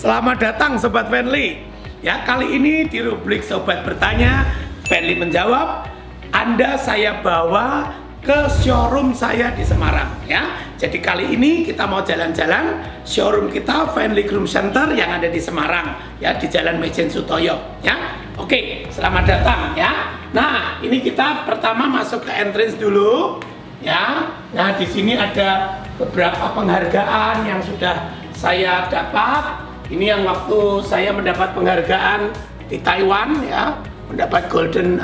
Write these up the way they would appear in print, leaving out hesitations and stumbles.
Selamat datang Sobat Friendly. Ya, kali ini di rubrik Sobat Bertanya, Friendly menjawab. Anda saya bawa ke showroom saya di Semarang ya. Jadi kali ini kita mau jalan-jalan showroom kita Friendly Groom Center yang ada di Semarang ya, di Jalan Mejen Sutoyo ya. Oke, selamat datang ya. Nah, ini kita pertama masuk ke entrance dulu ya. Nah, di sini ada beberapa penghargaan yang sudah saya dapat. Ini yang waktu saya mendapat penghargaan di Taiwan ya, mendapat golden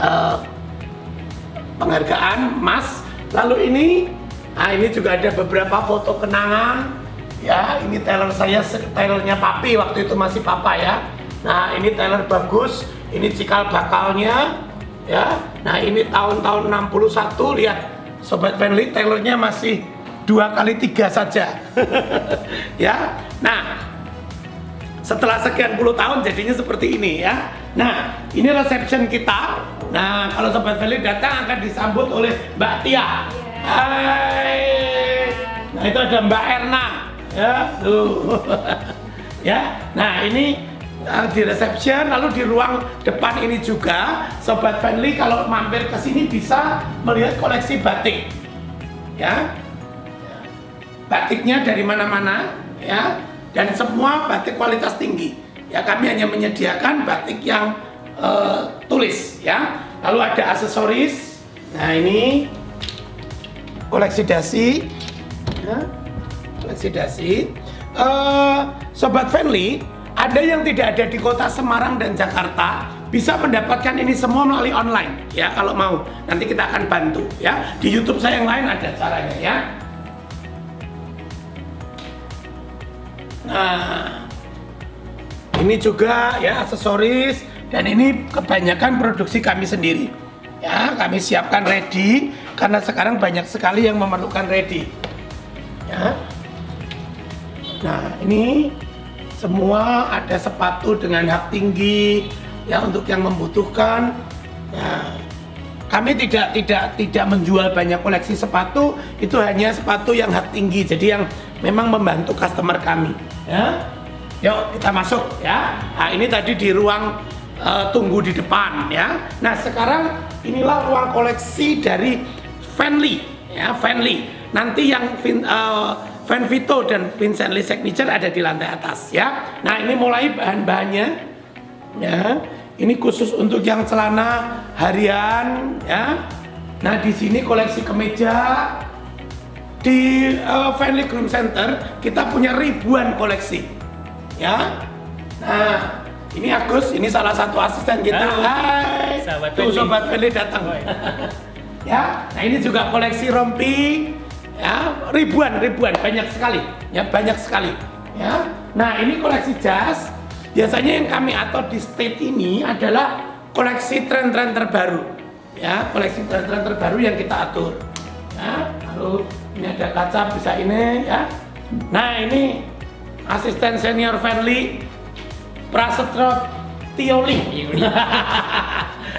penghargaan emas. Lalu ini juga ada beberapa foto kenangan ya. Ini tailor saya, tailornya papi waktu itu masih papa ya. Nah, ini tailor bagus, ini cikal bakalnya ya. Nah, ini tahun-tahun 61, lihat Sobat Friendly, tailornya masih 2x3 saja ya. Nah, setelah sekian puluh tahun jadinya seperti ini ya. Nah, ini reception kita. Nah, kalau Sobat Friendly datang akan disambut oleh Mbak Tia. Hai. Nah, itu ada Mbak Erna ya, tuh. Ya. Nah, ini di reception, lalu di ruang depan ini juga Sobat Friendly kalau mampir ke sini bisa melihat koleksi batik. Ya. Batiknya dari mana-mana ya. Dan semua batik kualitas tinggi ya, kami hanya menyediakan batik yang tulis ya. Lalu ada aksesoris. Nah, ini koleksi dasi ya, koleksi dasi. Sobat Friendly, ada yang tidak ada di kota Semarang dan Jakarta bisa mendapatkan ini semua melalui online ya. Kalau mau nanti kita akan bantu ya. Di YouTube saya yang lain ada caranya ya. Nah, ini juga ya aksesoris, dan ini kebanyakan produksi kami sendiri ya. Kami siapkan ready karena sekarang banyak sekali yang memerlukan ready ya. Nah, ini semua ada sepatu dengan hak tinggi ya untuk yang membutuhkan. Nah, kami tidak menjual banyak koleksi sepatu, itu hanya sepatu yang hak tinggi, jadi yang memang membantu customer kami ya. Yuk kita masuk ya. Nah, ini tadi di ruang tunggu di depan ya. Nah, sekarang inilah ruang koleksi dari Friendly ya, Friendly. Nanti yang Van Vito dan Vincent Lee Signature ada di lantai atas ya. Nah, ini mulai bahan-bahannya ya. Ini khusus untuk yang celana harian ya. Nah, di sini koleksi kemeja. Di Friendly Groom Center kita punya ribuan koleksi ya. Nah, ini Agus, ini salah satu asisten kita. Halo. Hai. Tuh Sobat Friendly datang. Ya. Nah, ini juga koleksi rompi ya, ribuan banyak sekali ya, banyak sekali ya. Nah, ini koleksi jas. Biasanya yang kami atur di state ini adalah koleksi tren-tren terbaru ya, koleksi tren-tren terbaru yang kita atur ya. Lalu ini ada kaca bisa ini ya. Nah, ini asisten senior Friendly Prasetyo Tioli.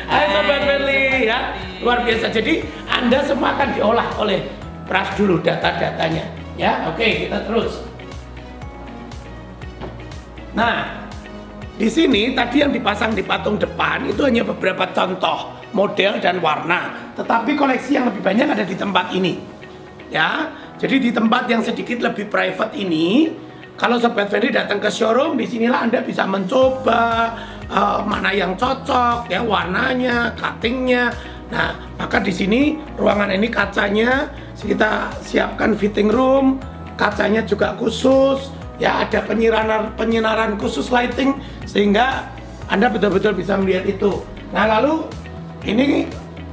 Hai Sobat Friendly ya, luar biasa. Jadi Anda semua akan diolah oleh Pras dulu data-datanya ya. Oke, kita terus. Nah, di sini tadi yang dipasang di patung depan itu hanya beberapa contoh model dan warna, tetapi koleksi yang lebih banyak ada di tempat ini ya. Jadi di tempat yang sedikit lebih private ini, kalau Sobat Friendly datang ke showroom, disinilah Anda bisa mencoba mana yang cocok ya, warnanya, cuttingnya. Nah, maka di sini ruangan ini kacanya kita siapkan fitting room, kacanya juga khusus ya, ada penyinaran khusus lighting sehingga Anda betul-betul bisa melihat itu. Nah, lalu ini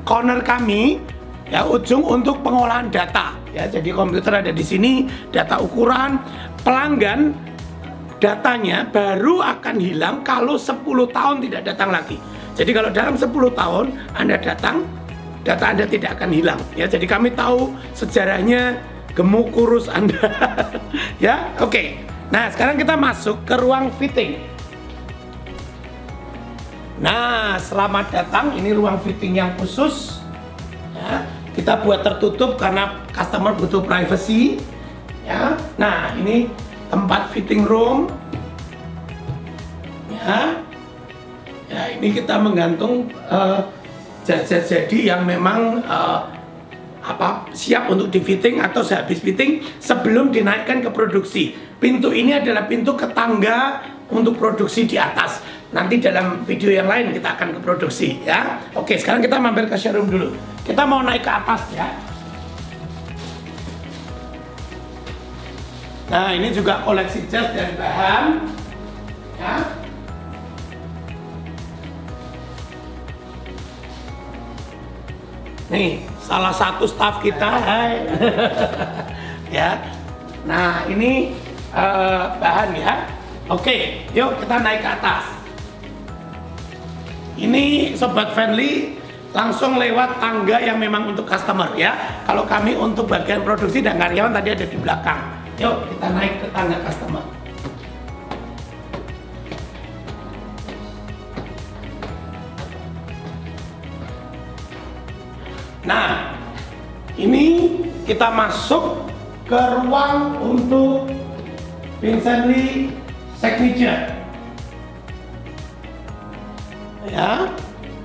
corner kami ya, ujung untuk pengolahan data ya. Jadi komputer ada di sini, data ukuran pelanggan, datanya baru akan hilang kalau 10 tahun tidak datang lagi. Jadi kalau dalam 10 tahun Anda datang, data Anda tidak akan hilang ya. Jadi kami tahu sejarahnya, gemuk kurus Anda ya. Oke. Nah, sekarang kita masuk ke ruang fitting. Nah, selamat datang. Ini ruang fitting yang khusus ya. Kita buat tertutup karena customer butuh privacy ya. Nah, ini tempat fitting room ini kita menggantung jas-jas jadi yang memang siap untuk di fitting atau sehabis fitting sebelum dinaikkan ke produksi. Pintu ini adalah pintu ke tangga untuk produksi di atas. Nanti dalam video yang lain kita akan ke produksi ya. Oke, sekarang kita mampir ke showroom dulu. Kita mau naik ke atas ya. Nah, ini juga koleksi jas dan bahan ya. Nih, salah satu staff kita, hai. Ya. Nah, ini bahan ya. Oke, yuk kita naik ke atas. Ini Sobat Friendly langsung lewat tangga yang memang untuk customer ya. Kalau kami untuk bagian produksi dan karyawan tadi ada di belakang. Yuk kita naik ke tangga customer. Nah, ini kita masuk ke ruang untuk Vincenly Signature. Ya.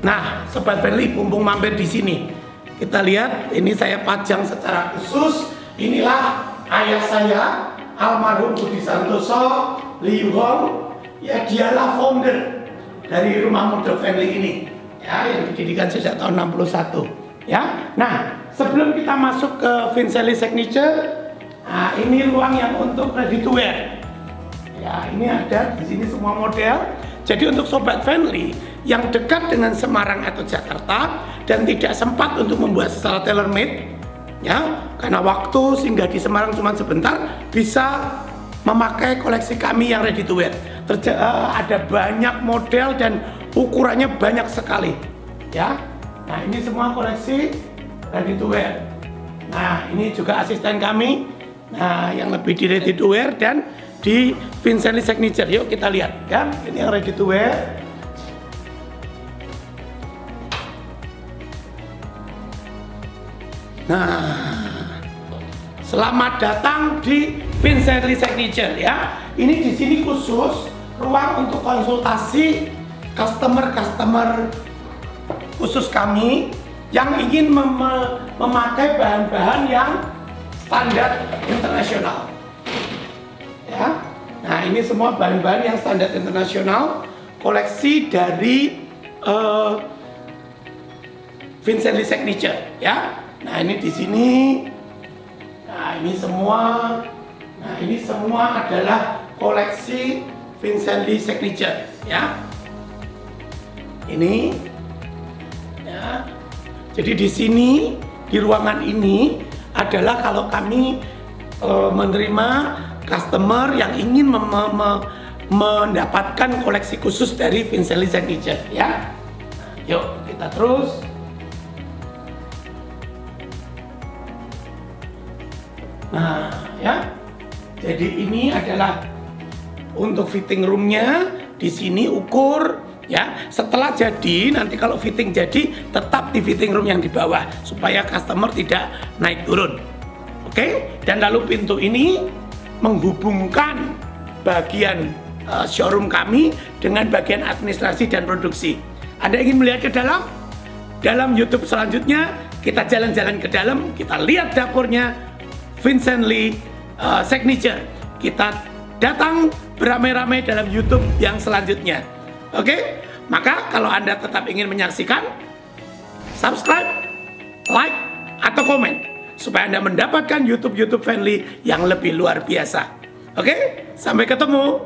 Nah, Sobat Friendly, mumpung mampir di sini, kita lihat ini saya pajang secara khusus. Inilah ayah saya, almarhum Budi Santoso Liu Hong. Ya, dialah founder dari rumah model Friendly ini. Ya, yang didirikan sejak tahun 61. Ya, nah sebelum kita masuk ke Vincenly Signature, nah ini ruang yang untuk ready to wear. Ya, ini ada di sini semua model. Jadi untuk Sobat Friendly yang dekat dengan Semarang atau Jakarta dan tidak sempat untuk membuat secara tailor made, ya, karena waktu singgah di Semarang cuma sebentar, bisa memakai koleksi kami yang ready to wear. Ada banyak model dan ukurannya banyak sekali. Ya. Nah, ini semua koleksi ready to wear. Nah, ini juga asisten kami. Nah, yang lebih di ready to wear dan di Vincenly Signature. Yuk kita lihat ya. Ini yang ready to wear. Nah, selamat datang di Vincenly Signature ya. Ini di sini khusus ruang untuk konsultasi customer khusus kami yang ingin memakai bahan-bahan yang standar internasional. Ya. Nah, ini semua bahan-bahan yang standar internasional, koleksi dari Vincenly Signature ya. Nah, ini di sini. Nah, ini semua adalah koleksi Vincenly Signature ya. Ini ya. Jadi di sini di ruangan ini adalah kalau kami menerima customer yang ingin mendapatkan koleksi khusus dari Vincenly Signature ya. Yuk kita terus. Nah ya, jadi ini adalah untuk fitting roomnya. Di sini ukur ya. Setelah jadi, nanti kalau fitting jadi tetap di fitting room yang di bawah supaya customer tidak naik turun. Oke? Dan lalu pintu ini menghubungkan bagian showroom kami dengan bagian administrasi dan produksi. Anda ingin melihat ke dalam? Dalam YouTube selanjutnya kita jalan-jalan ke dalam, kita lihat dapurnya Vincenly Signature. Kita datang beramai-ramai dalam YouTube yang selanjutnya. Oke? Maka kalau Anda tetap ingin menyaksikan, subscribe, like, atau komen supaya Anda mendapatkan YouTube Friendly yang lebih luar biasa. Oke? Sampai ketemu.